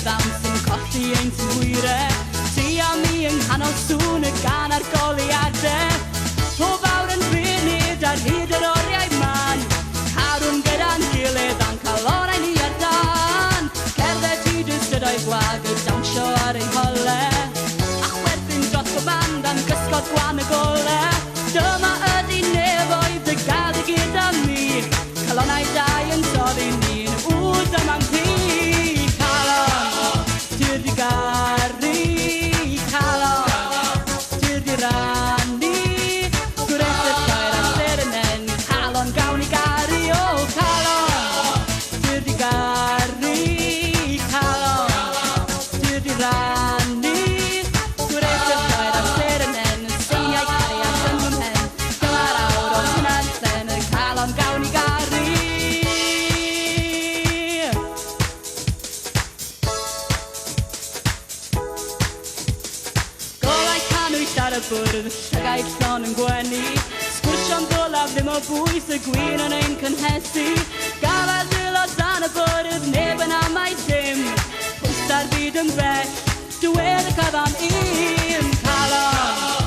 ddawns yn colli ein twyre. Ti a mi yng nghanol sŵn y gan ar goliadau. Pob awr yn funud ar hyd yr oriau man. Carwn gyda'n gilydd a'n calorau ni ar dan. Cerdded hyd ystod o'i gwag y dawnsio ar ein hole. A chwerthin dros o band am gysgod gwan y gole. Dyma ydi nefoedd y gael i gyda mi. Calonau dau yn dod i ni'n dyma'n pi. Calon, tyr di gari. Calon, tyr di rannu. Gwreth y llawer a serenen. Calon gawn i gari o calon. Tyr di gari. Calon, tyr di rannu. Gwreth y llawer a serenen. Syniau cariad yn fy mhen. Dyma'r awr o hynna'n sen. Y calon gawn i gari. Ar y bwrdd, llygaid llon yn gwenu. Sgwrsio'n golaf ddim o bwys y gwyn yn ein cynhesu. Gafad aelod dan y bwrdd, neb yn amau dim. Pwysta'r byd yn bell, dywed y cyfan un calon.